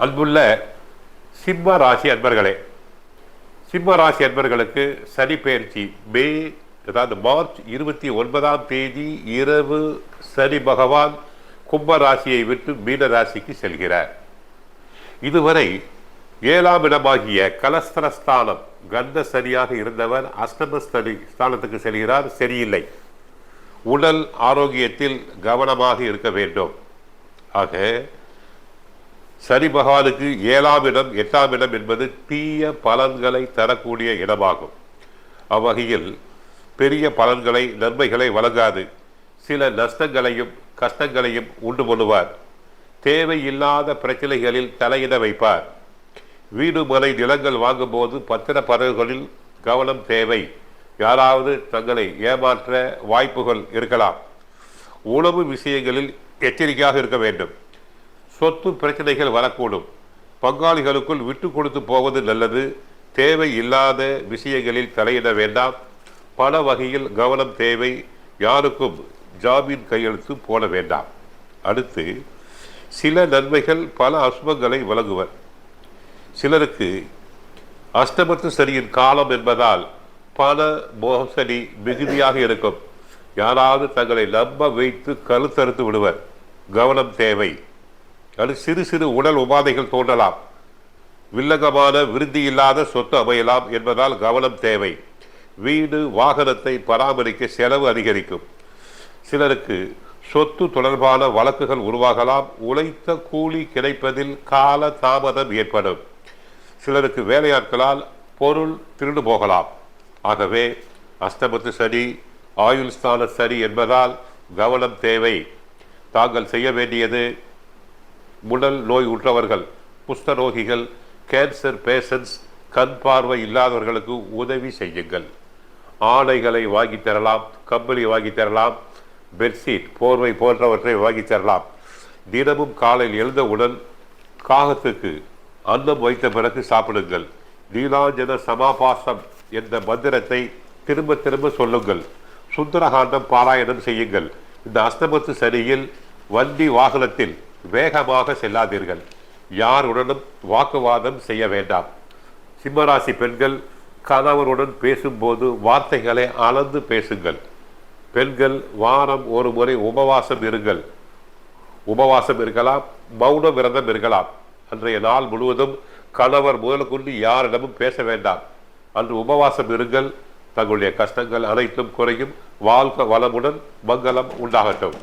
அன்புள்ள சிம்ம ராசி அன்பர்களே, சிம்ம ராசி அன்பர்களுக்கு சனி பெயர்ச்சி மார்ச் 29ஆம் தேதி இரவு சனி பகவான் கும்ப ராசியை விட்டு மீன ராசிக்கு செல்கிறார். இதுவரை 7ஆம் இடமாகிய கலஸ்திரஸ்தானம் கந்த சனியாக இருந்தவர் அஷ்டம சனி ஸ்தானத்துக்கு செல்கிறார். சரியில்லை. உடல் ஆரோக்கியத்தில் கவனமாக இருக்க வேண்டும். ஆக சனி பகவானுக்கு 7ஆம் இடம் 8ஆம் இடம் என்பது தீய பலன்களை தரக்கூடிய இடமாகும். அவ்வகையில் பெரிய பலன்களை நன்மைகளை வழங்காது. சில நஷ்டங்களையும் கஷ்டங்களையும் உண்டு பண்ணுவார். தேவையில்லாத பிரச்சனைகளில் தலையிட வைப்பார். வீடு மனை நிலங்கள் வாங்கும்போது பத்திர பதவிகளில் கவனம் தேவை. யாராவது தங்களை ஏமாற்ற வாய்ப்புகள் இருக்கலாம். உணவு விஷயங்களில் எச்சரிக்கையாக இருக்க வேண்டும். சொத்து பிரச்சனைகள் வரக்கூடும். பங்காளிகளுக்குள் விட்டு கொடுத்து போவது நல்லது. தேவை இல்லாத விஷயங்களில் தலையிட வேண்டாம். பல வகையில் கவனம் தேவை. யாருக்கும் ஜாமீன் கையெழுத்து போட வேண்டாம். அடுத்து சில நன்மைகள் பல அசுபங்களை வழங்குவர். சிலருக்கு அஷ்டமத்து சனியின் காலம் என்பதால் பண மோசடி மிகுதியாக இருக்கும். யாராவது தங்களை நம்ப வைத்து கருத்தறுத்து விடுவர். கவனம் தேவை. அது சிறு சிறு உடல் உபாதைகள் தோன்றலாம். வில்லங்கமான விருத்தி இல்லாத சொத்து அமையலாம் என்பதால் கவனம் தேவை. வீடு வாகனத்தை பராமரிக்க செலவு அதிகரிக்கும். சிலருக்கு சொத்து தொடர்பான வழக்குகள் உருவாகலாம். உழைத்த கூலி கிடைப்பதில் கால தாமதம் ஏற்படும். சிலருக்கு வேலையாட்களால் பொருள் திருடு போகலாம். ஆகவே அஷ்டமத்து சனி ஆயுள் ஸ்தான சனி என்பதால் கவனம் தேவை. தாங்கள் செய்ய வேண்டியது உடல் நோய் உற்றவர்கள், குஷ்டரோகிகள், கேன்சர் பேஷண்ட்ஸ், கண் பார்வை இல்லாதவர்களுக்கு உதவி செய்யுங்கள். ஆடைகளை வாங்கி தரலாம். கம்பளி வாங்கி தரலாம். பெட்ஷீட் போர்வை போன்றவற்றை வாங்கி தரலாம். தினமும் காலையில் எழுந்தவுடன் காகத்துக்கு அன்னம் வைத்த பிறகு சாப்பிடுங்கள். நீலாஞ்சன சமாபாசம் என்ற மந்திரத்தை திரும்ப திரும்ப சொல்லுங்கள். சுந்தரகாண்டம் பாராயணம் செய்யுங்கள். இந்த அஷ்டமத்து சனியில் வண்டி வாகனத்தில் வேகமாக செல்லாதீர்கள். யாருடனும் வாக்குவாதம் செய்ய வேண்டாம். சிம்மராசி பெண்கள் கணவருடன் பேசும்போது வார்த்தைகளை அளந்து பேசுங்கள். பெண்கள் வாரம் ஒரு முறை உபவாசம் இருங்கள். உபவாசம் இருக்கலாம், மௌன விரதம் இருக்கலாம். அன்றைய நாள் முழுவதும் கணவர் முதல் கொண்டு யாரிடமும் பேச வேண்டாம். அன்று உபவாசம் இருங்கள். தங்களுடைய கஷ்டங்கள் அனைத்தும் குறையும். வாழ்க வளமுடன். மங்களம் உண்டாகட்டும்.